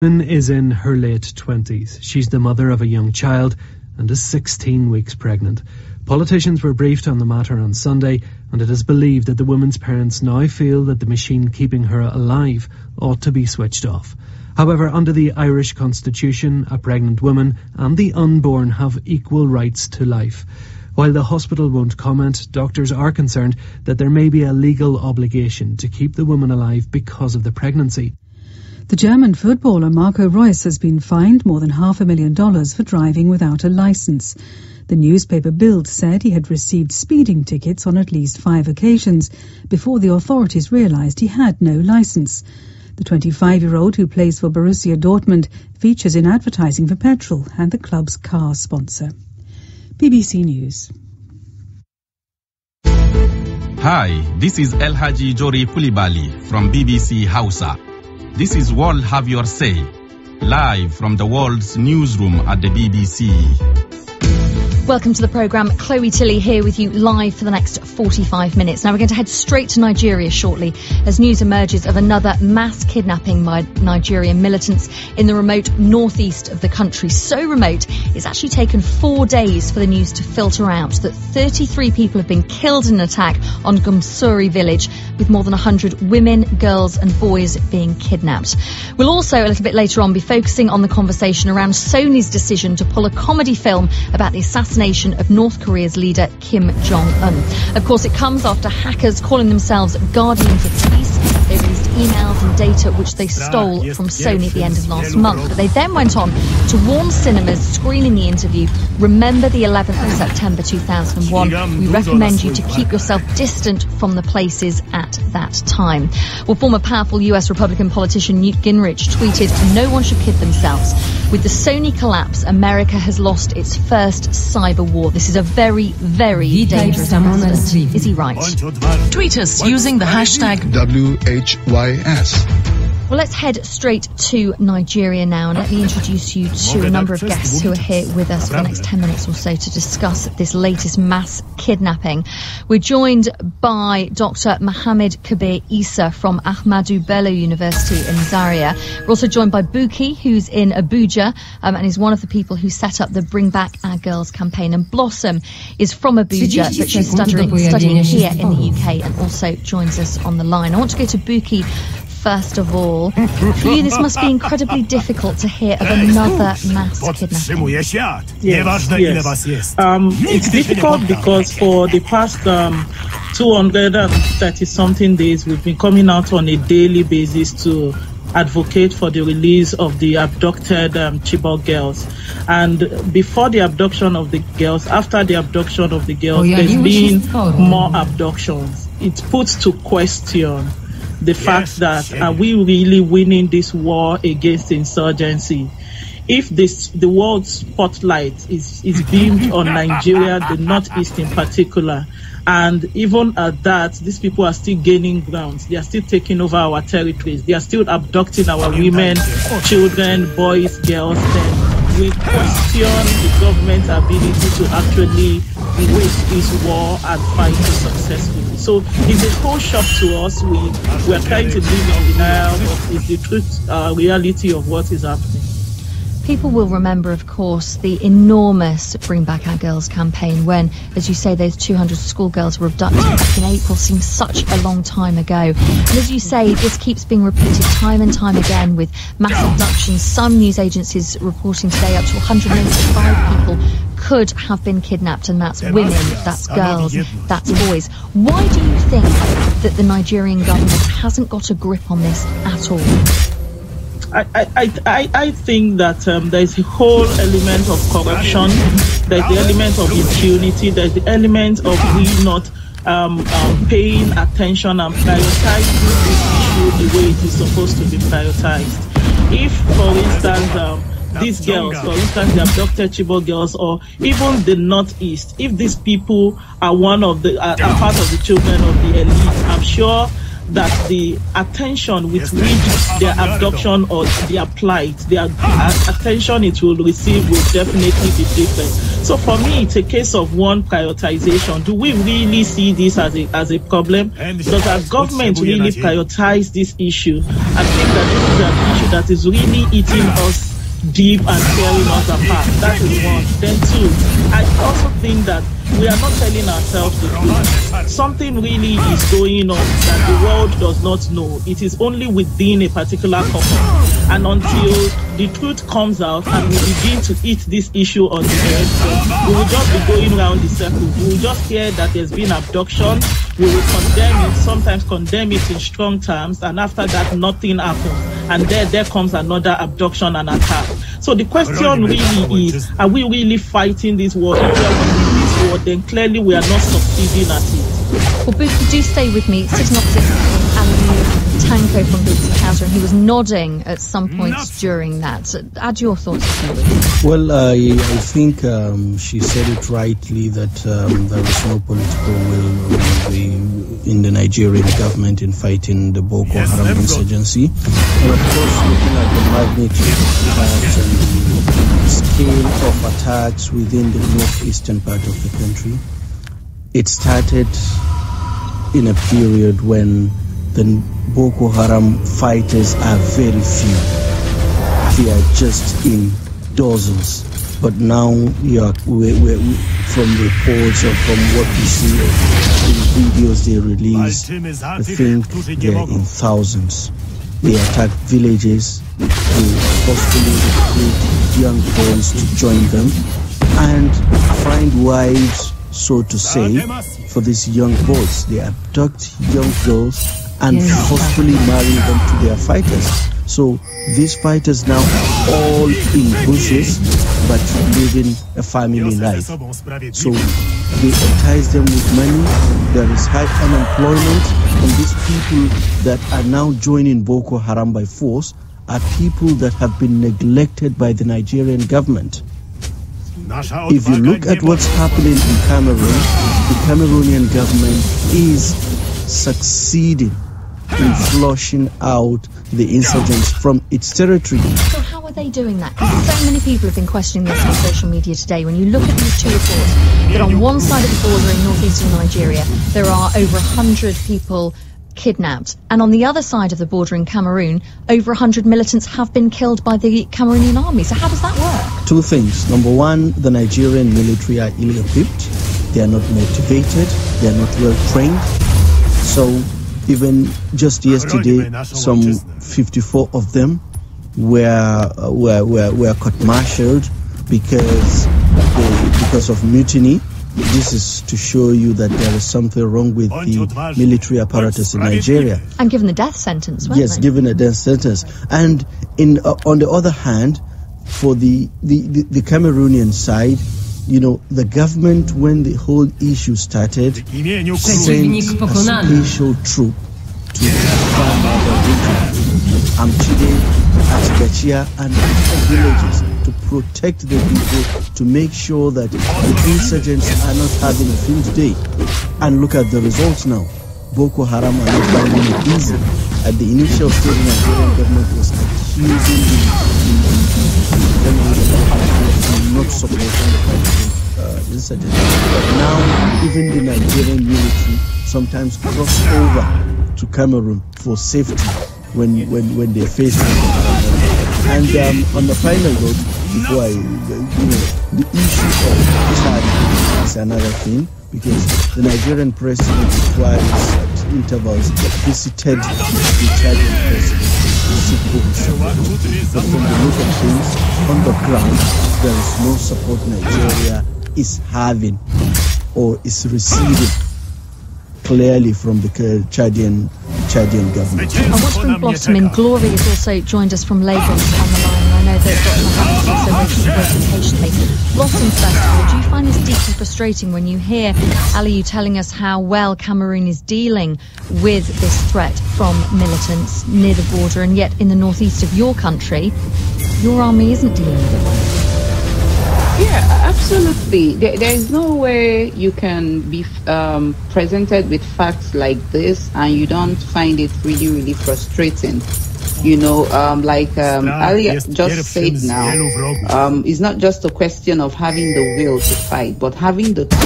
Garen is in her late 20s. She's the mother of a young child and is 16 weeks pregnant. Politicians were briefed on the matter on Sunday, and it is believed that the woman's parents now feel that the machine keeping her alive ought to be switched off. However, under the Irish Constitution, a pregnant woman and the unborn have equal rights to life. While the hospital won't comment, doctors are concerned that there may be a legal obligation to keep the woman alive because of the pregnancy. The German footballer Marco Reus has been fined more than $500,000 for driving without a licence. The newspaper Bild said he had received speeding tickets on at least 5 occasions before the authorities realised he had no licence. The 25-year-old, who plays for Borussia Dortmund, features in advertising for petrol and the club's car sponsor. BBC News. Hi, this is El Haji Jori Kulibali from BBC Hausa. This is World Have Your Say, live from the world's newsroom at the BBC. Welcome to the programme. Chloe Tilley here with you live for the next 45 minutes. Now we're going to head straight to Nigeria shortly as news emerges of another mass kidnapping by Nigerian militants in the remote northeast of the country. So remote, it's actually taken 4 days for the news to filter out that 33 people have been killed in an attack on Gumsuri village, with more than 100 women, girls and boys being kidnapped. We'll also, a little bit later on, be focusing on the conversation around Sony's decision to pull a comedy film about the assassination of North Korea's leader Kim Jong-un. Of course, it comes after hackers calling themselves guardians of peace. They released emails and data which they stole from Sony at the end of last month. But they then went on to warn cinemas screening the interview, remember the 11th of September 2001. We recommend you to keep yourself distant from the places at that time. Well, former powerful US Republican politician Newt Gingrich tweeted, "No one should kid themselves. With the Sony collapse, America has lost its first cyber war. This is a very, very dangerous precedent." Is he right? Tweet us using the hashtag WHYS. Well, let's head straight to Nigeria now, and let me introduce you to a number of guests who are here with us for the next 10 minutes or so to discuss this latest mass kidnapping. We're joined by Dr. Mohammed Kabir Issa from Ahmadu Bello University in Zaria. We're also joined by Buki, who's in Abuja, and is one of the people who set up the Bring Back Our Girls campaign. And Blossom is from Abuja, but she's studying here in the UK and also joins us on the line. I want to go to Buki first of all. For you, this must be incredibly difficult to hear of another mass kidnapping. Yes. It's difficult because for the past 230-something days, we've been coming out on a daily basis to advocate for the release of the abducted Chibok girls. And before the abduction of the girls, after the abduction of the girls, there's been more abductions. It puts to question the fact that are we really winning this war against insurgency? If the world's spotlight is beamed on Nigeria, the Northeast in particular, and even at that, these people are still gaining grounds. They are still taking over our territories. They are still abducting our women, children, boys, girls. Then we question the government's ability to actually wage this war and fight it successfully. So it's a whole shock to us. We are trying to live in denial, but it's the truth, reality of what is happening. People will remember, of course, the enormous Bring Back Our Girls campaign when, as you say, those 200 schoolgirls were abducted back in April. Seems such a long time ago. And as you say, this keeps being repeated time and time again with mass abductions. Some news agencies reporting today up to 185 people could have been kidnapped, and that's women, that's girls, that's boys. Why do you think that the Nigerian government hasn't got a grip on this at all? I think that there's a whole element of corruption, there's the element of impunity, there's the element of we not paying attention and prioritizing this issue the way it is supposed to be prioritized. If, for instance, these girls, for instance, the abducted Chibok girls, or even the Northeast, if these people are part of the children of the elite, I'm sure that the attention with which their abduction or their plight, their attention it will receive will definitely be different. So for me, it's a case of one, prioritization. Do we really see this as a problem? Does our government really prioritize this issue? I think that this is an issue that is really eating us deep and tearing us apart. That is one. Then two, I also think that we are not telling ourselves the truth. Something really is going on that the world does not know. It is only within a particular couple. And until the truth comes out and we begin to eat this issue on the head, we will just be going around the circle. We will just hear that there's been abduction. We will condemn it, sometimes condemn it in strong terms, and after that, nothing happens. And there comes another abduction and attack. So the question really is, are we really fighting this war? If we are winning this war, then clearly we are not succeeding at it. Well, Buki, do stay with me. Sitting opposite Alan Tanko from BBC Hausa, and he was nodding at some points during that. So add your thoughts. Well, I think she said it rightly that there is no political will in the Nigerian government in fighting the Boko Haram insurgency. And of course, looking at the magnitude of attacks and the scale of attacks within the northeastern part of the country, it started in a period when the Boko Haram fighters are very few. They are just in dozens. But now, from reports or from what we see in videos they release, I think they are in thousands. They attack villages, they forcefully recruit young boys to join them, and find wives, so to say, for these young boys. They abduct young girls and forcefully marry them to their fighters. So these fighters now are all in bushes, but living a family life. So they entice them with money. There is high unemployment, and these people that are now joining Boko Haram by force are people that have been neglected by the Nigerian government. If you look at what's happening in Cameroon, the Cameroonian government is succeeding in flushing out the insurgents from its territory. So how are they doing that? Because so many people have been questioning this on social media today. When you look at these two reports, that on one side of the border in northeastern Nigeria, there are over 100 people kidnapped. And on the other side of the border in Cameroon, over 100 militants have been killed by the Cameroonian army. So how does that work? Two things. Number one, the Nigerian military are ill-equipped. They are not motivated. They are not well trained. So even just yesterday, some 54 of them were court-martialed because of mutiny. This is to show you that there is something wrong with the military apparatus in Nigeria. And given the death sentence, weren't yes, they? given a death sentence. And on the other hand, for the Cameroonian side, you know, the government, when the whole issue started, sent a special troop to the region, Amchide, Achigachia, and other villages, to protect the people, to make sure that the insurgents are not having a field day. And look at the results now. Boko Haram are not finding it easy. At the initial stage, the Nigerian government was accusing the not supporting the fight insurgents. But now, even the Nigerian military sometimes cross over to Cameroon for safety when they face Boko Haram. And on the final note, before the issue of Chad is another thing, because the Nigerian president twice at intervals visited the Chadian president to seek for his support. But from the look of things on the ground, there is no support Nigeria is having or is receiving clearly from the Chadian government. I want to bring Blossom in. Glory has also joined us from Lagos on the line. I know that Dr. Mohammed is also waiting patiently. Blossom, first of all, do you find this deeply frustrating when you hear Aliyu telling us how well Cameroon is dealing with this threat from militants near the border, and yet in the northeast of your country, your army isn't dealing with it well? Yeah, absolutely. There is no way you can be presented with facts like this and you don't find it really, really frustrating. You know, like Ali just said now, it's not just a question of having the will to fight, but having the tools.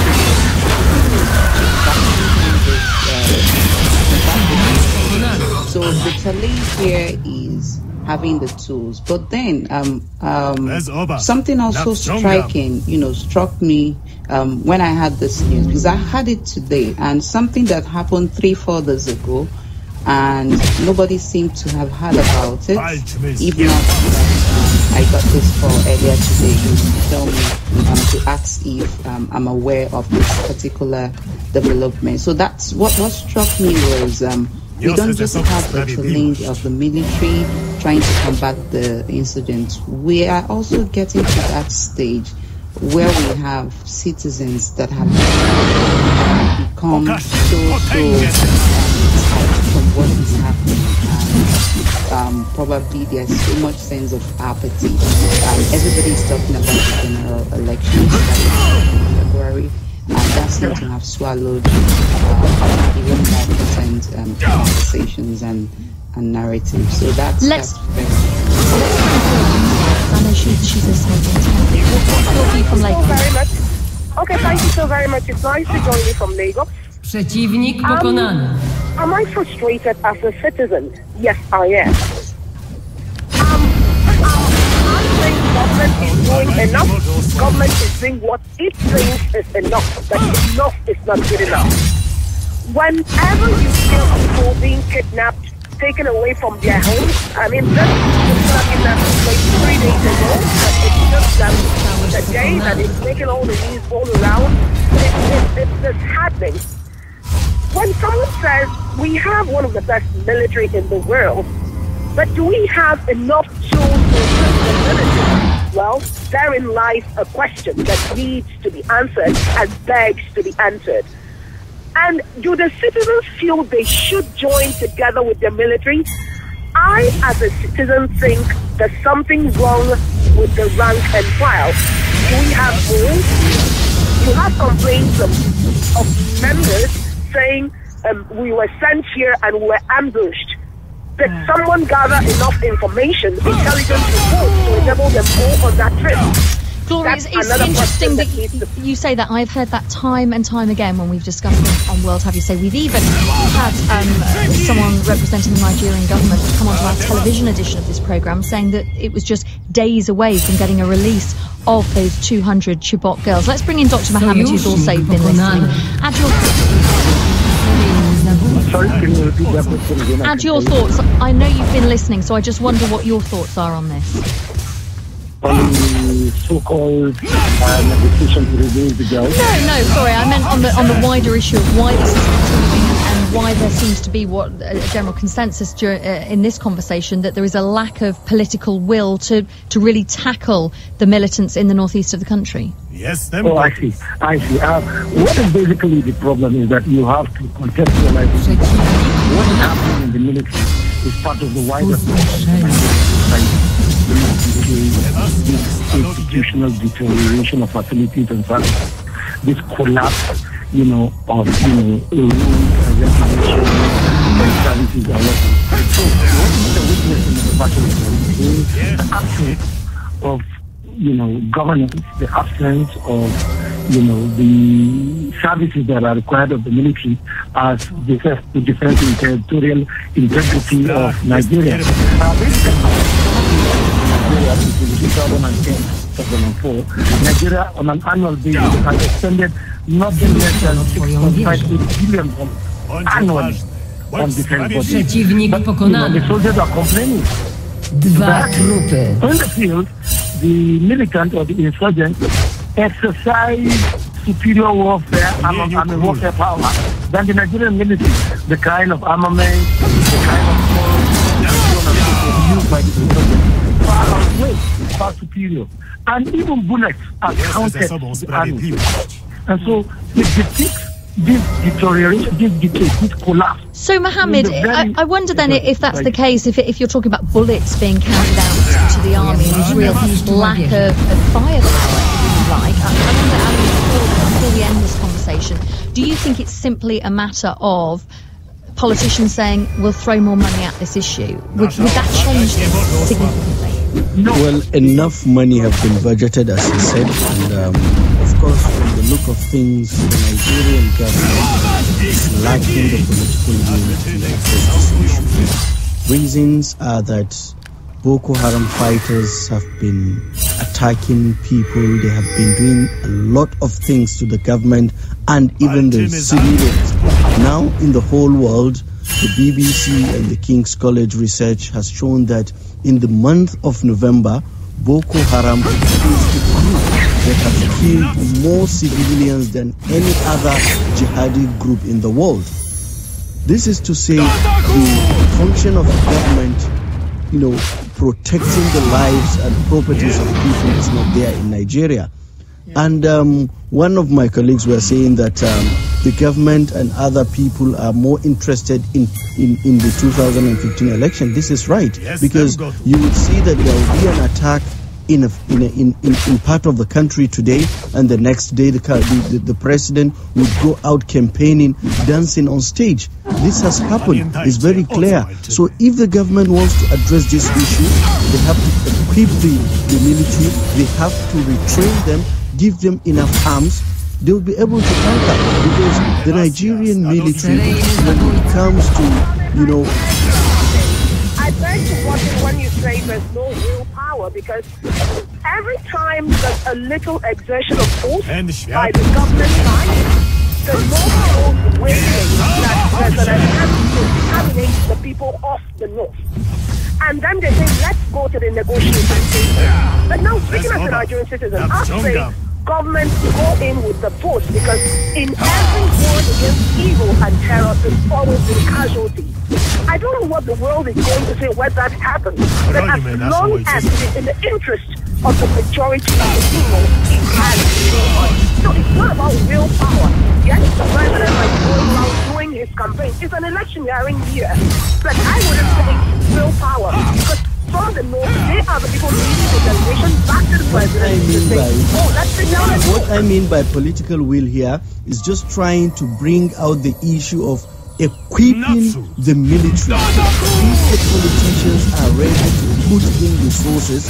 So the challenge here is having the tools. But then something also striking, struck me when I had this news, because I had it today, and something that happened 3-4 days ago, and nobody seemed to have heard about it. If not, I got this call earlier today to tell me to ask if I'm aware of this particular development. So that's what struck me was we don't just have the challenge of the military trying to combat the incident. We are also getting to that stage where we have citizens that have become so from what is happening, and probably there's so much sense of apathy. Everybody is talking about the general elections that is in February, and that seems to have swallowed even more potent conversations and narratives. So that's very. I know she's listening. What's your view from Lagos? Very much. Okay, thank you so very much. It's nice to join you from Lagos. Przeciwnik pokonany. Am I frustrated as a citizen? Yes, I am. I think government is doing enough. Government is doing what it thinks is enough. But enough is not good enough. Whenever you feel people being kidnapped, taken away from their homes, I mean, this kidnapping took place 3 days ago, but it's just that the day that it's making all the news all around, it's just happening. When someone says we have one of the best military in the world, but do we have enough tools to equip the military? Well, therein lies a question that needs to be answered and begs to be answered. And do the citizens feel they should join together with the military? I, as a citizen, think there's something wrong with the rank and file. Do we have rules? You have complaints of members saying we were sent here and we were ambushed. Did someone gather enough information, intelligence reports, to enable them all on that trip? Gloria, it's interesting that you say that. I've heard that time and time again when we've discussed it on World Have You Say. We've even had someone representing the Nigerian government come onto our television edition of this programme saying that it was just days away from getting a release of those 200 Chibok girls. Let's bring in Dr. Mohammed, who's also been listening. Add your thoughts. I know you've been listening, so I just wonder what your thoughts are on this. On the so-called negotiation to release the girls? No, sorry, I meant on the wider issue of why this is continuing and why there seems to be a general consensus in this conversation that there is a lack of political will to really tackle the militants in the northeast of the country. Yes, oh, I see. What is basically the problem is that you have to contextualize what is happening in the military is part of the wider society. This institutional deterioration of facilities and services, this collapse, of rules and regulations and services and whatnot. So what is the witness in the battle is the absence of governance, the absence of the services that are required of the military as to defend the territorial integrity of Nigeria. Between 2010 and 2004, Nigeria on an annual basis has expended nothing less than $6.58 billion annually on defense budget. But the soldiers are complaining. On the field, the militant or the insurgent exercise superior warfare and warfare power than the Nigerian military. The kind of armament, the kind of force used by the insurgents. Far superior, and even bullets are counted to the army. And so it depicts this deterioration, this decay, this collapse. So Mohammed, I wonder then if that's the case, if you're talking about bullets being counted out to the army, and real lack of firepower, if you like. I wonder, Ali, before we end this conversation, do you think it's simply a matter of politicians saying we'll throw more money at this issue? Would that change significantly? Well, enough money have been budgeted, as you said, and of course, from the look of things, the Nigerian government is lacking the political will to address this issue. Reasons are that Boko Haram fighters have been attacking people. They have been doing a lot of things to the government and even the civilians. Now, in the whole world, the BBC and the King's College research has shown that in the month of November, Boko Haram is the group that has killed more civilians than any other jihadi group in the world. This is to say the function of the government, protecting the lives and properties of people is not there in Nigeria. And one of my colleagues were saying that the government and other people are more interested in the 2015 election. This is right, because you will see that there will be an attack in part of the country today, and the next day the president would go out campaigning, dancing on stage. This has happened. It's very clear. So if the government wants to address this issue, they have to equip the military. They have to retrain them, give them enough arms. They will be able to conquer, because the Nigerian military, when it comes to, I beg to watch it when you say there's no real power, because every time there's a little exertion of force by the government side, the normal waiting that there's an attempt to terminate the people of the north. And then they say, let's go to the negotiating table. But now, speaking as a Nigerian citizen, I say government go in with the force, because in every war against evil and terror, there's always been casualties. I don't know what the world is going to say when that happens, but as long as it is in the interest of the majority of the people, it has to on. So it's not about willpower. Yes, the president is going around doing his campaign. It's an electioneering year, but I wouldn't say it's willpower, because from the north, they are the people leading the delegation back to the president to say, let's sit down and what I mean by political will here is just trying to bring out the issue of equipping the military. If the politicians are ready to put in resources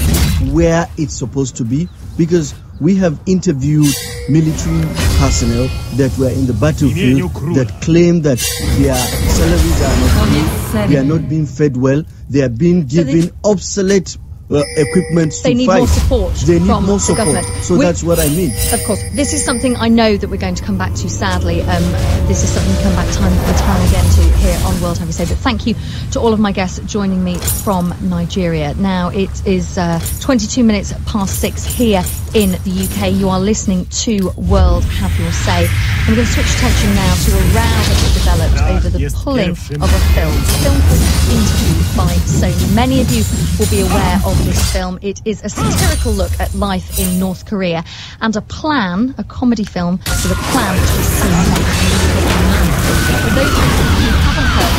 where it's supposed to be, because we have interviewed military personnel that were in the battlefield that claim that their salaries are not being, they are not being fed well, they are being given obsolete equipment to fight. They need more support from the government. So that's what I mean. Of course. This is something I know that we're going to come back to, sadly. This is something we come back time and time again to here on World Have We Say. But thank you to all of my guests joining me from Nigeria. Now, it is 22 minutes past 6 here in the UK. You are listening to World Have Your Say. I'm going to switch attention now to a row that has developed over the pulling of a film called Interview by Sony. Many of you will be aware of this film. It is a satirical look at life in North Korea, and a comedy film with a plan to be seen next week. For those of you who haven't heard,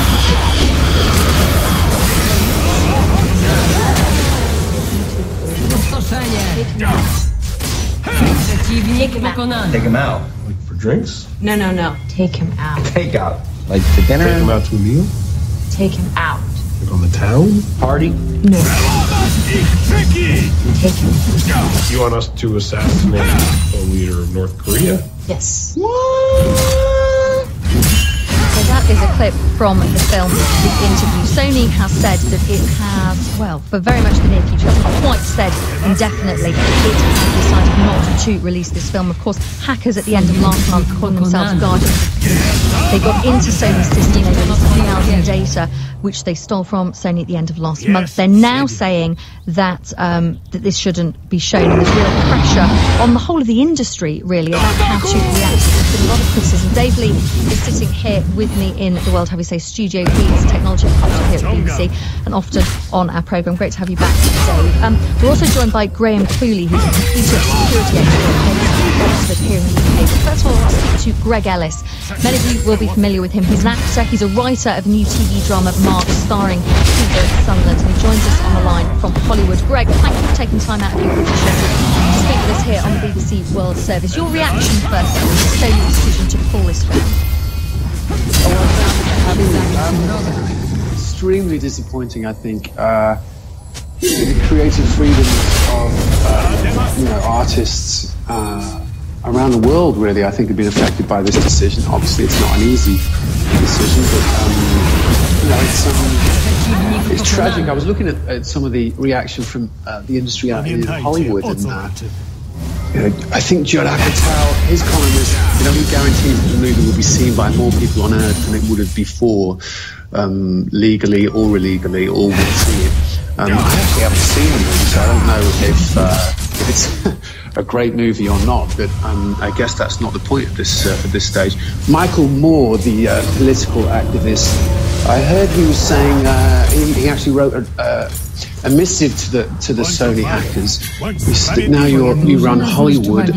Take him out. Like for drinks? No. Take him out. Take out. Like to dinner? Take him out to a meal? Take him out. Like on the town? Party? No. Take him. You want us to assassinate the leader of North Korea? Yes. So that is a clip from the film The Interview. Sony has said that it has, well, for very much the near future, hasn't quite said indefinitely, it has decided not to release this film. Of course, hackers at the end of last month, calling themselves Guardians, they got into Sony's system, they released emails and data which they stole from Sony at the end of last month. They're now saying that that this shouldn't be shown, and there's real pressure on the whole of the industry, really, about how to react. There's been a lot of criticism. Dave Lee is sitting here with me in the World Have We Say studio. He is technology reporter here at BBC and often on our programme. Great to have you back, Dave. We're also joined by Graham Cooley, who's a computer security expert. Oxford here in the UK. But first of all, I'll speak to Greg Ellis. Many of you will be familiar with him. He's an actor. He's a writer of a new TV drama, Mark, starring Peter Sunderland. And he joins us on the line from Hollywood. Greg, thank you for taking time out of your busy schedule to speak with us here on the BBC World Service. Your reaction first to the Sony's decision to pull this film? Extremely disappointing, I think. The creative freedoms of artists around the world, really, I think, have been affected by this decision. Obviously, it's not an easy decision, but it's tragic. I was looking at some of the reaction from the industry out in Hollywood, and I think Judd Apatow, his comment was, he guarantees that the movie will be seen by more people on Earth than it would have before, legally or illegally, all will see it. I actually haven't seen the movie, so I don't know if it's a great movie or not, but I guess that's not the point at this stage. Michael Moore, the political activist, I heard he was saying he actually wrote a missive to the Sony hackers. He said, now you run Hollywood,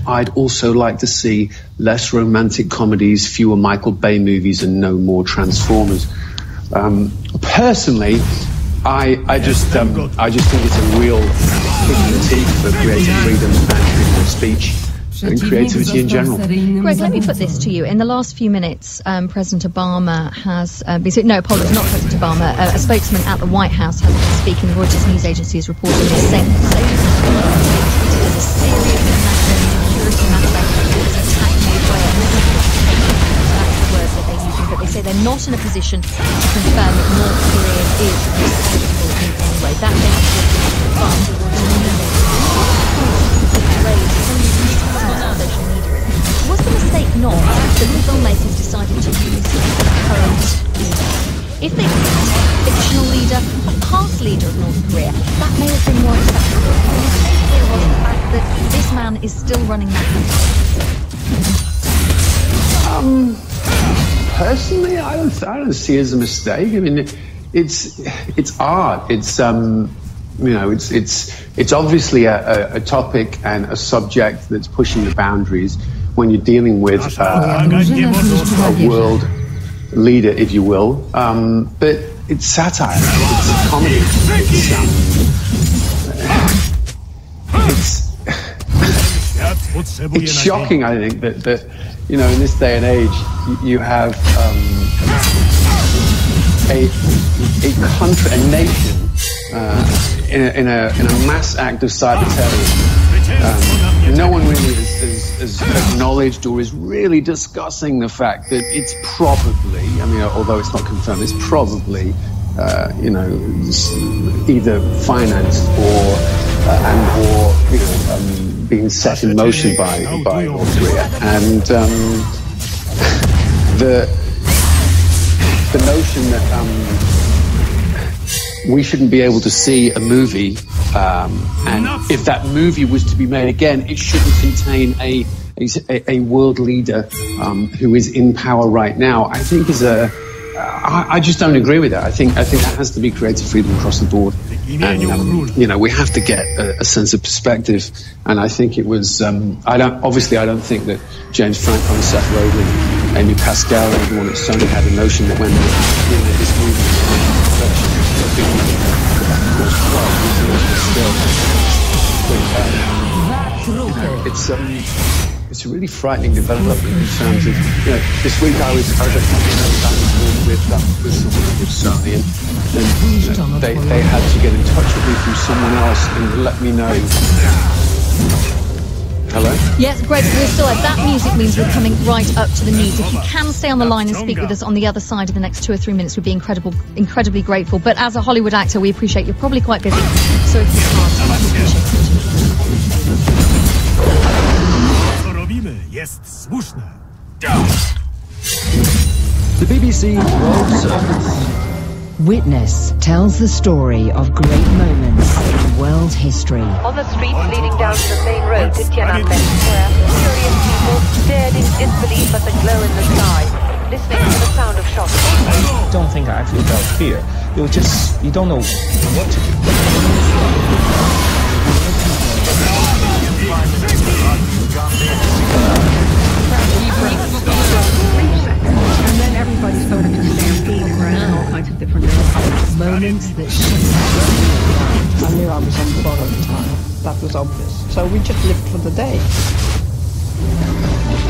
I'd also like to see less romantic comedies, fewer Michael Bay movies, and no more Transformers. Personally, I just think it's a real critique for creative freedom and freedom of speech and creativity in general. Greg, let me put this to you. In the last few minutes, President Obama has been... No, apologies, not President Obama. A spokesman at the White House has been speaking. Reuters news agency is reporting this, saying that Sony treated as a serious national security matter. It's attacking Israel. That's the words that they're using, but they say they're not in a position to confirm that North Korea is responsible in any way. That may be was the mistake not that the filmmakers decided to use the current leader? If they used a fictional leader, a past leader of North Korea, that may have been more acceptable. The mistake here was the fact that this man is still running that country. Personally, I don't see it as a mistake. I mean, it's art. It's it's obviously a topic and a subject that's pushing the boundaries when you're dealing with a world leader, if you will. But it's satire. It's comedy. It's shocking, I think, that in this day and age, you have a country, a nation, in a mass act of cyber terrorism. No one really has acknowledged or is really discussing the fact that it's probably, although it's not confirmed, it's probably, either financed or being set in motion by North Korea. And the notion that we shouldn't be able to see a movie, and if that movie was to be made again, it shouldn't contain a world leader who is in power right now, I think is I just don't agree with that. I think that has to be creative freedom across the board, and we have to get a sense of perspective. And I think it was I don't think that James Franco and Seth Rogen, Amy Pascal, and everyone at Sony had a notion that when this movie it's a really frightening development in terms of this week I was with Sony, and they had to get in touch with me through someone else and let me know. Hello? Yes, Greg, we're still at that. Music means we're coming right up to the news. If you can stay on the line and speak with us on the other side of the next 2 or 3 minutes, we'd be incredibly grateful. But as a Hollywood actor, we appreciate you're probably quite busy, so if you can't, we appreciate it. The BBC World Service. Witness tells the story of great moments in world history. On the streets leading down to the main road to Tiananmen Square, curious people stared in disbelief at the glow in the sky, listening to the sound of shots. I don't think I actually felt fear. You don't know what to do. that was obvious. So we just lived for the day.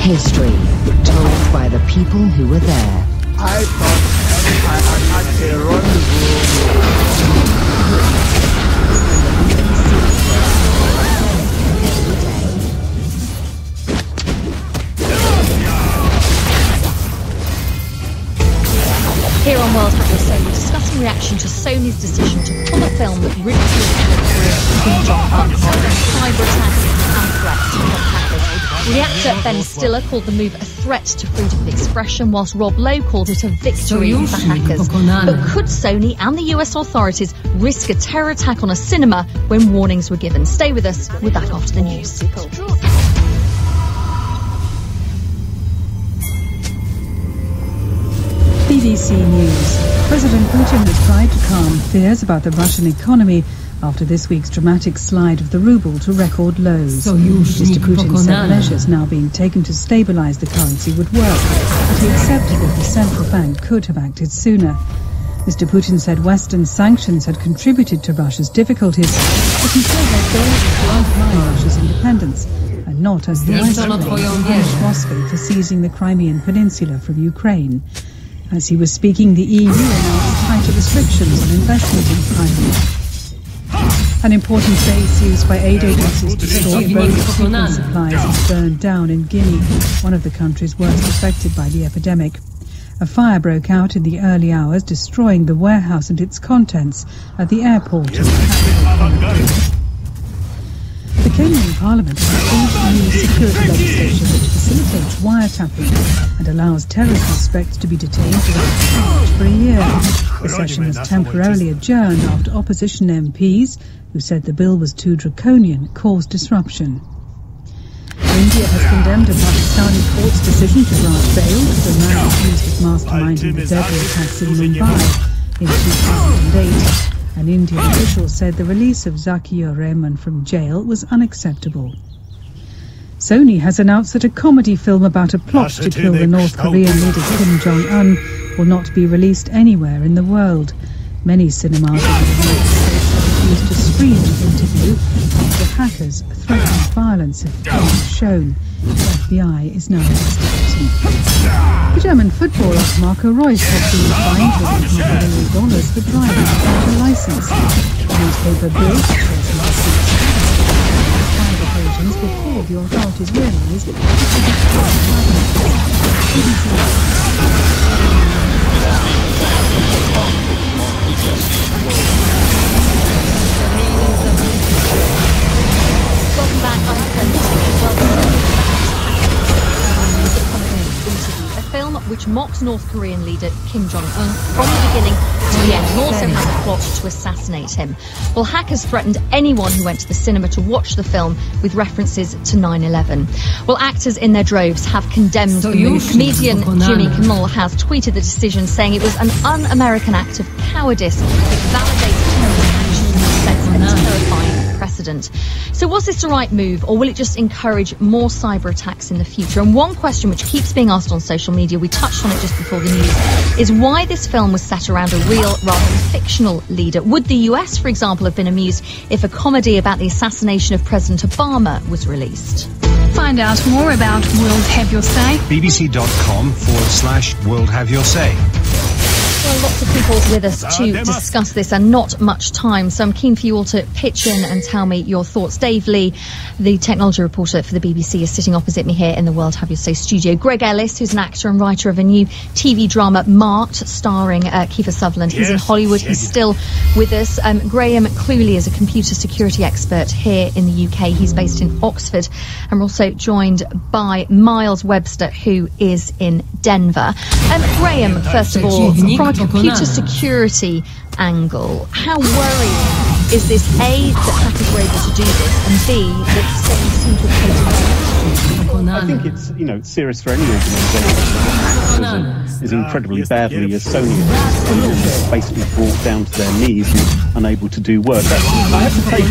History told by the people who were there. I thought I had a rendezvous. Here on World Have Your Say, we're discussing reaction to Sony's decision to pull a film that ridicules the career of Kim Jong-un following cyber attacks and threats from hackers. The actor Ben Stiller called the move a threat to freedom of expression, whilst Rob Lowe called it a victory for hackers. But could Sony and the US authorities risk a terror attack on a cinema when warnings were given? Stay with us. We're back after the news. BBC News. President Putin has tried to calm fears about the Russian economy after this week's dramatic slide of the ruble to record lows. Mr. Putin said measures now being taken to stabilize the currency would work, but he accepted that the central bank could have acted sooner. Mr. Putin said Western sanctions had contributed to Russia's difficulties, but he said that goal was to undermine Russia's independence, and not as the West punished Moscow for seizing the Crimean Peninsula from Ukraine. As he was speaking, the EU announced tighter restrictions on investment in Crimea. An important base used by aid agencies to store both food supplies is burned down in Guinea, one of the countries worst affected by the epidemic. A fire broke out in the early hours, destroying the warehouse and its contents at the airport. The Kenyan Parliament has approved new security legislation which facilitates wiretapping and allows terrorist suspects to be detained without charge for a year. The session was temporarily adjourned after opposition MPs, who said the bill was too draconian, caused disruption. India has condemned a Pakistani court's decision to grant bail to the man accused of masterminding the deadly attacks in Mumbai in 2008. An Indian official said the release of Zakir Rehman from jail was unacceptable. Sony has announced that a comedy film about a plot to kill the North Korean leader Kim Jong-un will not be released anywhere in the world. Many cinemas in the United States have refused to screen the interview after hackers threatened violence if the film is shown. The FBI is now investigating. The German footballer Marco Reus has been fined $1.5 million for driving without a license. The newspaper Bild says he received 5 occasions before the authorities realised that he Welcome back, I'm a film which mocks North Korean leader Kim Jong-un from the beginning to the end, and also has a plot to assassinate him. Well, hackers threatened anyone who went to the cinema to watch the film with references to 9/11. Well, actors in their droves have condemned the move. Comedian Jimmy Kimmel has tweeted the decision, saying it was an un-American act of cowardice that validates terrorist actions and sets a terrifying precedent. So was this the right move, or will it just encourage more cyber attacks in the future? And one question which keeps being asked on social media, we touched on it just before the news, is why this film was set around a real rather than fictional leader. Would the US, for example, have been amused if a comedy about the assassination of President Obama was released? Find out more about World Have Your Say. bbc.com/World Have Your Say. Well, lots of people with us to discuss this and not much time, so I'm keen for you all to pitch in and tell me your thoughts. Dave Lee, the technology reporter for the BBC, is sitting opposite me here in the World Have Your Say studio. Greg Ellis, who's an actor and writer of a new TV drama, Marked, starring Kiefer Sutherland. He's in Hollywood. He's still with us. Graham Cluley is a computer security expert here in the UK. He's based in Oxford. And we're also joined by Miles Webster, who is in Denver. Graham, first of all, from a computer security angle, how worrying is this, A, that hackers were able to do this, and B, that Sony seemed to have taken I think it's, it's serious for any organisation that is incredibly badly as Sony is basically brought down to their knees and unable to do work. I have to take,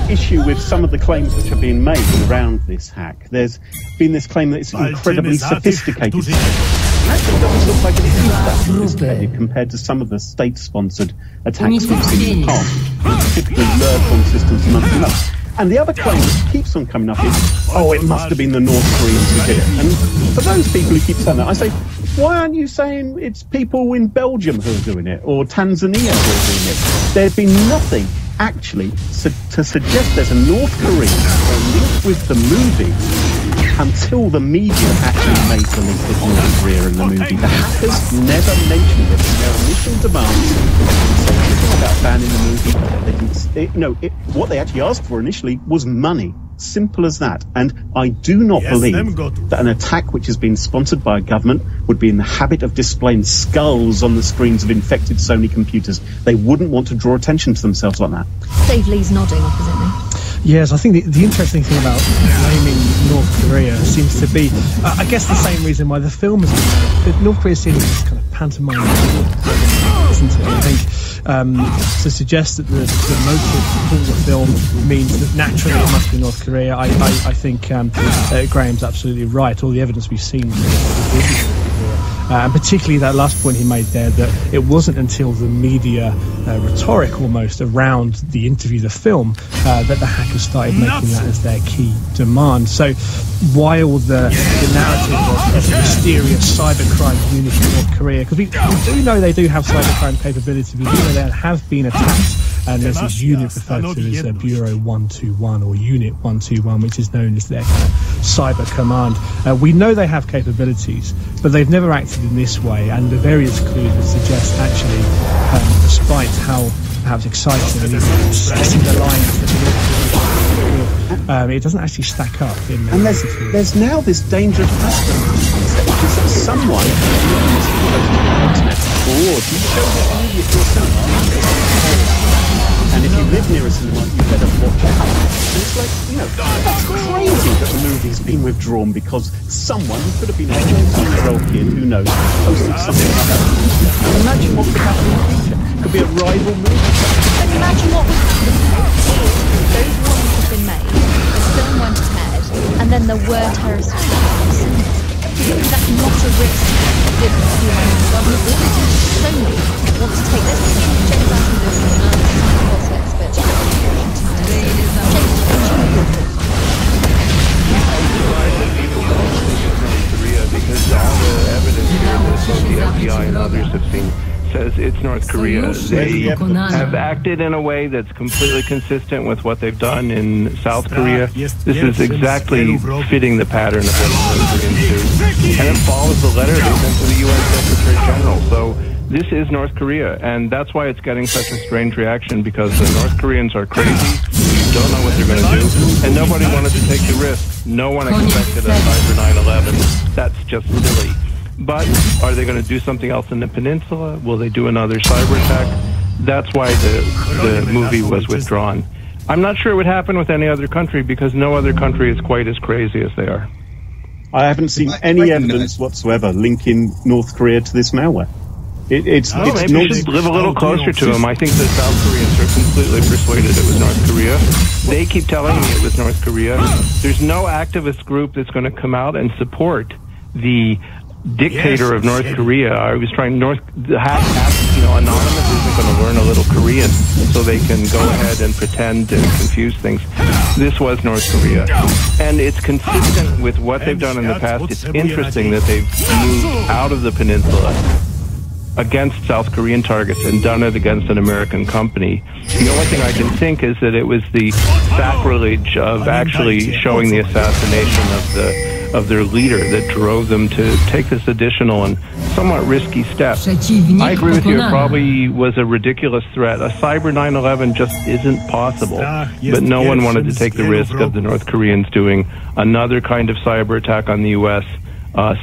issue with some of the claims which are being made around this hack. There's been this claim that it's incredibly sophisticated. Actually, it doesn't look like it is that sophisticated compared to some of the state-sponsored attacks we've seen in the past, which typically lurk on systems and nothing else. And the other claim that keeps on coming up is, oh, it must have been the North Koreans who did it. And for those people who keep saying that, I say, why aren't you saying it's people in Belgium who are doing it, or Tanzania who are doing it? There'd been nothing, actually, to suggest there's a North Korean linked with the movie until the media actually made the link with North Korea in the movie. The hackers never mentioned it in their initial demands. They didn't say anything about banning the movie. What they actually asked for initially was money. Simple as that. And I do not believe that an attack which has been sponsored by a government would be in the habit of displaying skulls on the screens of infected Sony computers. They wouldn't want to draw attention to themselves like that. Dave Lee's nodding opposite me. Yes, I think the interesting thing about blaming North Korea seems to be, I guess, the same reason why the film has been made. North Korea seems this kind of pantomime, isn't it? I think to suggest that the motive for the film means that naturally it must be North Korea, I think Graham's absolutely right. All the evidence we've seen and particularly that last point he made there, that it wasn't until the media rhetoric almost around the interview, the film, that the hackers started making that as their key demand. So while the narrative was a mysterious cybercrime unit in North Korea, because we do know they do have cybercrime capability, we do know there have been attacks, and there's a unit referred to as Bureau 121 or Unit 121, which is known as their cyber command. We know they have capabilities, but they've never acted in this way, and the various clues would suggest actually, despite how perhaps exciting and even assessing the lines that it doesn't actually stack up. And there's now this dangerous aspect, which is that someone is internet fraud. You show this movie at your cinema, and if you live near a cinema, you better watch out. And it's like, that's crazy that the movie's been withdrawn because someone who could have been a 14-year-old kid, who knows, posted something like that. And imagine what could happen in the future. It could be a rival movie. And imagine what would happen if those warnings had been made, the film went ahead, and then there were terrorist attacks. That's not a risk that the government or Sony want to take. Let's see James Anderson, expert. Because all the evidence here that both the FBI and others have seen says it's North Korea. They have acted in a way that's completely consistent with what they've done in South Korea. This is exactly fitting the pattern of what North Koreans do. And it follows the letter they sent to the UN Secretary General. So this is North Korea, and that's why it's getting such a strange reaction, because the North Koreans are crazy, don't know what they're going to do, and nobody wanted to take the risk. No one expected a cyber 9/11. That's just silly. But are they going to do something else in the peninsula? Will they do another cyber attack? That's why the movie was withdrawn. I'm not sure it would happen with any other country, because no other country is quite as crazy as they are. I haven't seen any evidence whatsoever linking North Korea to this malware. Maybe we should live a little closer to them. I think the South Koreans are completely persuaded it was North Korea. They keep telling me it was North Korea. There's no activist group that's going to come out and support the dictator of North Korea. I was trying Anonymous isn't going to learn a little Korean so they can go ahead and pretend and confuse things. This was North Korea, and it's consistent with what they've done in the past. It's interesting that they've moved out of the peninsula against South Korean targets and done it against an American company. The only thing I can think is that it was the sacrilege of actually showing the assassination of their leader that drove them to take this additional and somewhat risky step. I agree with you, it probably was a ridiculous threat. A cyber 9/11 just isn't possible, but no one wanted to take the risk of the North Koreans doing another kind of cyber attack on the U.S.,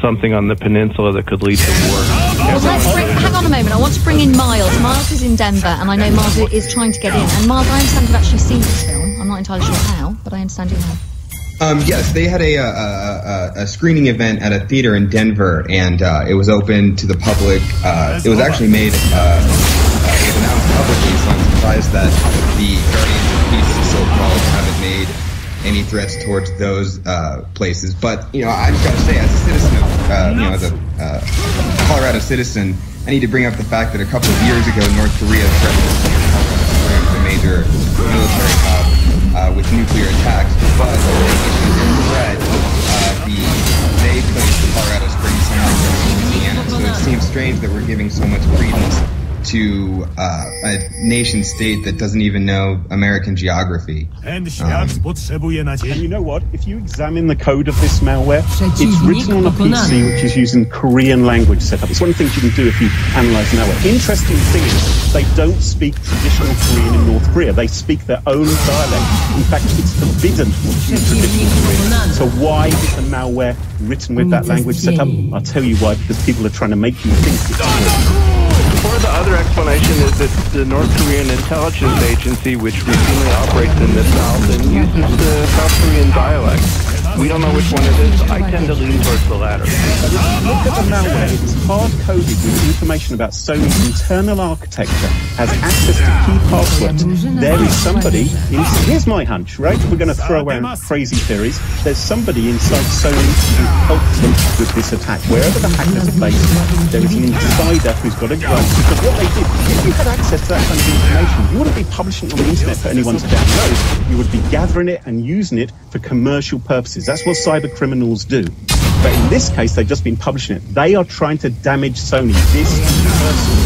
something on the peninsula that could lead to war. Well, hang on a moment. I want to bring in Miles. Miles is in Denver, and I know Miles is trying to get in. And Miles, I understand you've actually seen this film. I'm not entirely sure how, but I understand you have. Yes, they had a screening event at a theater in Denver, and it was open to the public. It was actually made, it was announced publicly, so I'm surprised that the Guardians of Peace, so-called, haven't made any threats towards those places. But, I just got to say, as a citizen of, as a Colorado citizen, I need to bring up the fact that a couple of years ago, North Korea threatened a major military hub with nuclear to a nation state that doesn't even know American geography. And you know what? If you examine the code of this malware, it's written on a PC which is using Korean language setup. It's one of the things you can do if you analyze malware. Interesting thing is, they don't speak traditional Korean in North Korea. They speak their own dialect. In fact, it's forbidden to speak traditional Korean. So why is the malware written with that language setup? I'll tell you why, because people are trying to make you think it's Korean. Or the other explanation is that the North Korean intelligence agency, which routinely operates in the South and uses the South Korean dialect. We don't know which one it is. I tend to lean towards the latter. Look at the malware. It's hard-coded with information about Sony's internal architecture, has access to key passwords. There is somebody, here's my hunch, right? We're going to throw around crazy theories. There's somebody inside Sony who helps them with this attack. Wherever the hackers are based, there is an insider who's got a gun. Because what they did, if you had access to that kind of information, you wouldn't be publishing it on the internet for anyone to download. You would be gathering it and using it for commercial purposes. That's what cyber criminals do. But in this case, they've just been publishing it. They are trying to damage Sony. This is personal.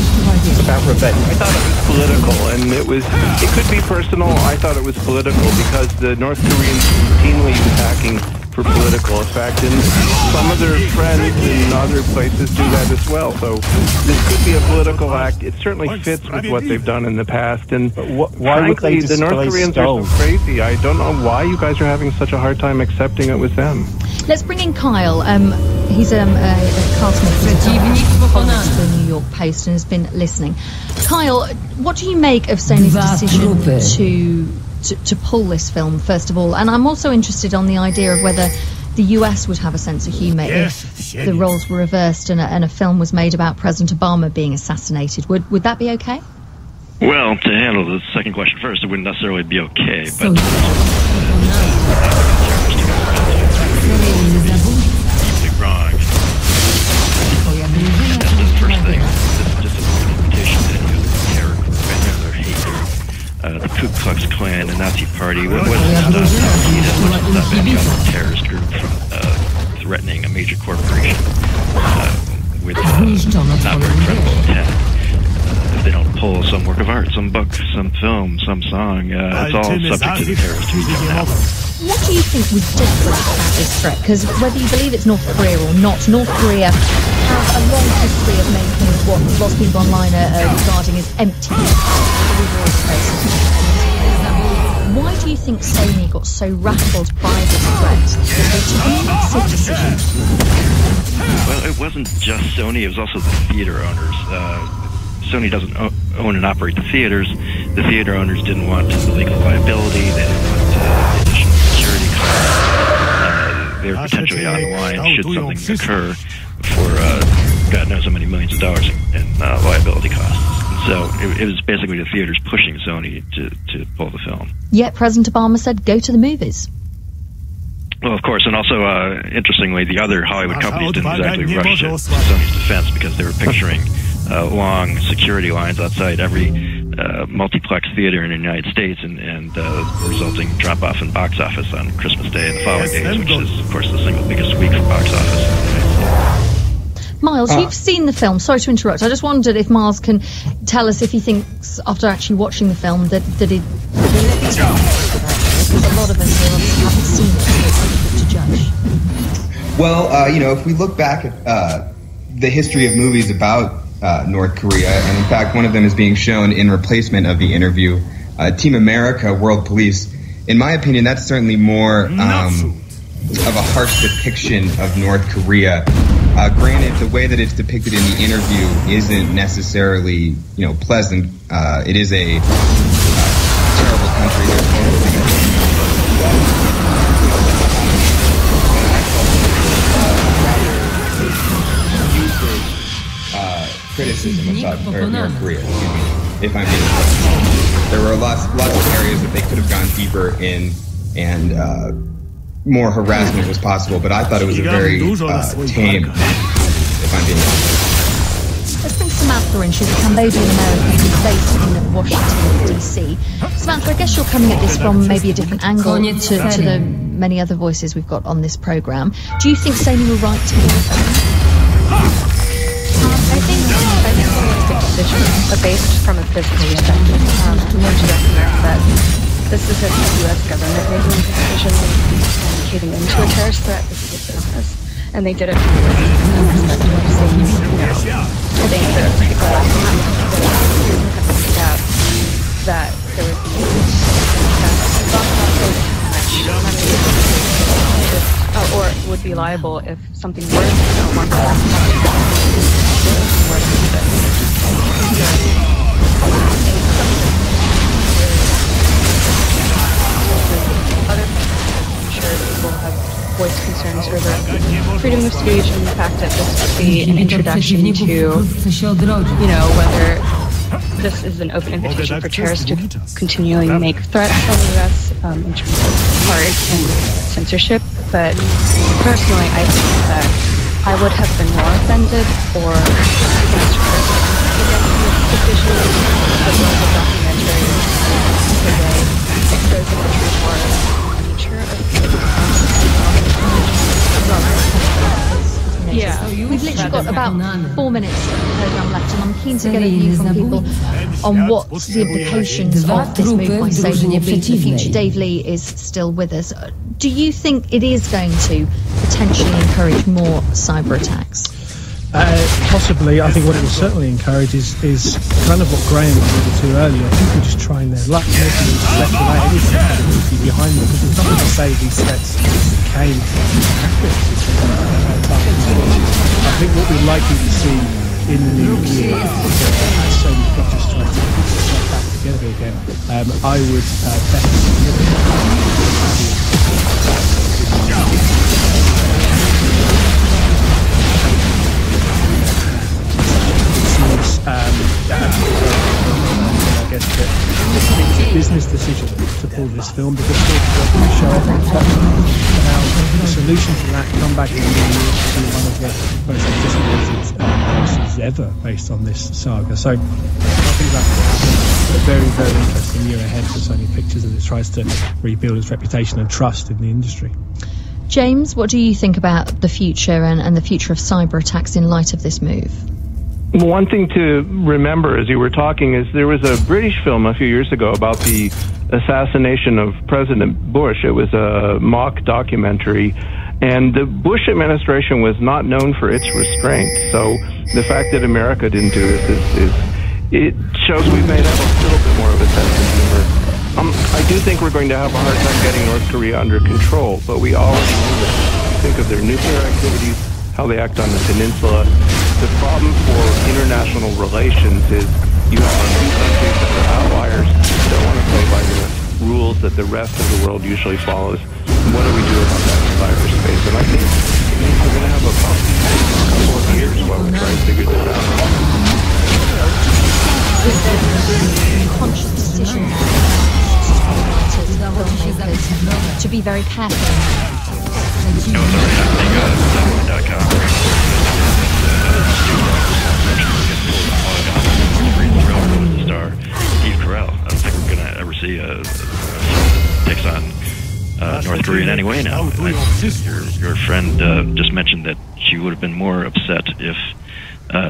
It's about revenge. I thought it was political, and it could be personal. I thought it was political because the North Koreans routinely use hacking for political effect, and some of their friends in other places do that as well. So this could be a political act. It certainly fits with what they've done in the past. And frankly, the North Koreans are so crazy. I don't know why you guys are having such a hard time accepting it was them. Let's bring in Kyle. He's a castmaker columnist for the New York Post and has been listening. Kyle, what do you make of Sony's decision to pull this film, first of all? And I'm also interested on the idea of whether the US would have a sense of humour if the roles were reversed and a film was made about President Obama being assassinated. Would that be okay? Well, to handle the second question first, it wouldn't necessarily be okay, but deeply wrong. That's the first thing. This is an invitation to any terror group, or hate the Ku Klux Klan and Nazi Party wasn't as stop any other terrorist group from threatening a major corporation with not very credible intent. If they don't pull some work of art, some book, some film, some song, it's all subject to the terrorist veto now. What do you think was different about this threat? Because whether you believe it's North Korea or not, North Korea has a long history of making what lots of people online are regarding as empty. Why do you think Sony got so rattled by this threat that they took a massive decision? Well, it wasn't just Sony, it was also the theater owners. Sony doesn't own and operate the theaters. The theater owners didn't want the legal liability. They didn't want additional security costs. They're potentially on the line should something occur for God knows how many millions of dollars in liability costs. And so it was basically the theaters pushing Sony to pull the film. Yet President Obama said, go to the movies. Well, of course, and also, interestingly, the other Hollywood companies didn't exactly rush to Sony's defense because they were picturing long security lines outside every multiplex theater in the United States and resulting drop-off in box office on Christmas Day and the following days, which is, of course, the single biggest week for box office. Miles, you've seen the film. Sorry to interrupt. I just wondered if Miles can tell us if he thinks, after actually watching the film, that it... Because a lot of us here obviously haven't seen it, so it's difficult to judge. Well, if we look back at the history of movies about North Korea, and in fact, one of them is being shown in replacement of the interview, Team America, World Police. In my opinion, that's certainly more of a harsh depiction of North Korea. Granted, the way that it's depicted in the interview isn't necessarily, pleasant. It is a terrible country. There's horrible things. Criticism of North Korea, if I'm being honest. There were lots of areas that they could have gone deeper in, and more harassment was possible, but I thought it was a very tame, if I'm being honest. Let's bring Samantha in. She's a Cambodian American who's based in Washington, D.C. Samantha, I guess you're coming at this from maybe a different angle to the many other voices we've got on this programme. Do you think Sony were right to do this? I think decision based from a physical perspective. I want to recognize that this isn't the U.S. government making a decision and caving into a terrorist threat. This is a business, and they did it from a perspective of saying, I think that people have figured out that there would be or would be liable if something were to happen. I'm sure people have voiced concerns over freedom of speech and the fact that this would be an introduction to, whether this is an open invitation for terrorists to continually make threats on the U.S. In terms of art and censorship. But personally, I think that I would have been more offended or against this decision as well as a documentary today exposing the true horror nature of Yeah, we've literally got about 4 minutes of the programme left, and I'm keen to get a view from people on what the implications of this move by Satan will be to the future. Dave Lee is still with us. Do you think it is going to potentially encourage more cyber attacks? Possibly. I think what it will certainly encourage is kind of what Graham alluded to earlier, people just trying their luck, making threats without any accountability behind them, because there's nothing to say these threats came from hackers. I think what we're likely to see in the new year is Sony not just trying to put itself back together again. I would bet I guess that it's a business decision to pull this film because it's going to show up now. The solution to that come back in the new year to be one of the most anticipated releases ever based on this saga. So I think that's a very, very interesting year ahead for Sony Pictures as it tries to rebuild its reputation and trust in the industry. James, what do you think about the future and the future of cyber attacks in light of this move? One thing to remember as you were talking is there was a British film a few years ago about the assassination of President Bush. It was a mock documentary, and the Bush administration was not known for its restraint. So the fact that America didn't do this it shows we may have a little bit more of a sense of humor. I do think we're going to have a hard time getting North Korea under control, but we already know that. Think of their nuclear activities, how they act on the peninsula. The problem for international relations is you have a few countries that are outliers that don't want to play by the rules that the rest of the world usually follows. And what do we do about that in cyberspace? And I think it means we're going to have a couple of years while we try and figure this out. Conscious decision to be very careful. You know, it's already happening. Star Steve Carell. I don't think we're going to ever see a takes on North Korea in any way now. Your friend just mentioned that she would have been more upset if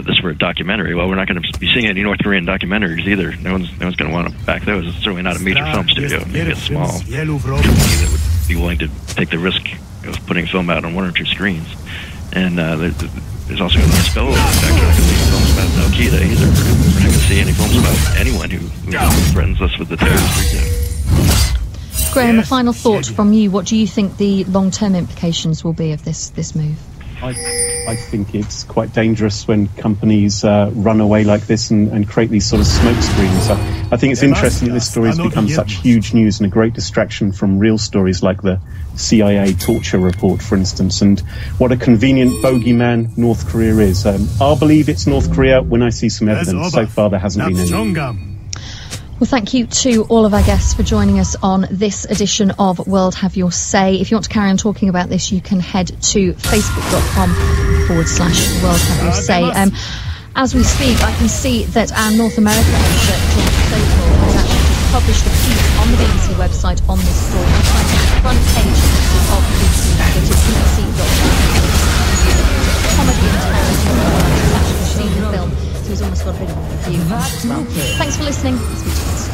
this were a documentary. Well, we're not going to be seeing any North Korean documentaries either. No one's going to want to back those. It's certainly not a major film studio. Maybe a small company that would be willing to take the risk of putting film out on one or two screens. And there's also going to be a spillover effect. We're not going to see films about Al-Qaeda either. We're not going to see any films about anyone who threatens us with the terrorist weekend. Graham, a final thought from you. What do you think the long-term implications will be of this move? I think it's quite dangerous when companies run away like this and create these sort of smoke screens. I think it's interesting that this story has become such huge news and a great distraction from real stories like the CIA torture report, for instance, and what a convenient bogeyman North Korea is. I'll believe it's North Korea when I see some evidence. So far, there hasn't been any. Well, thank you to all of our guests for joining us on this edition of World Have Your Say. If you want to carry on talking about this, you can head to facebook.com/World Have Your Say. As we speak, I can see that our North America editor, John Stokel, has actually published a piece on the BBC website on this story. The front page of the BBC, that is bbc.com. Comedy and terrorism. He's actually seen the film, so he's almost got a bit of a review listening. Speak to us.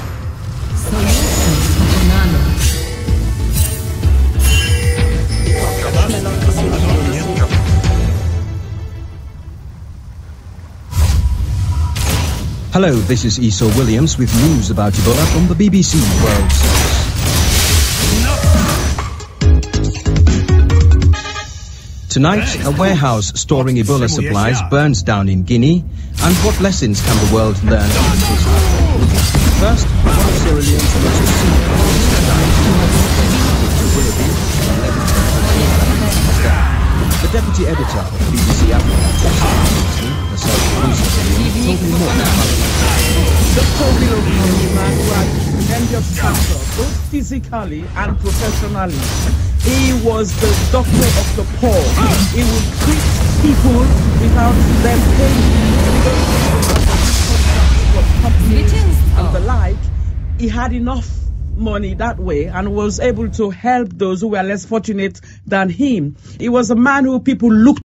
Hello, this is Esau Williams with news about Ebola from the BBC World Service. Tonight, a warehouse storing Ebola supplies burns down in Guinea, and what lessons can the world learn from this outbreak? First, one of Sierra Leone's most the deputy editor of BBC Africa, herself told me more about Dr. Willoughby was tremendous factor, both physically and professionally. He was the doctor of the poor. He would treat people without them paying. And the like. He had enough money that way and was able to help those who were less fortunate than him. He was a man who people looked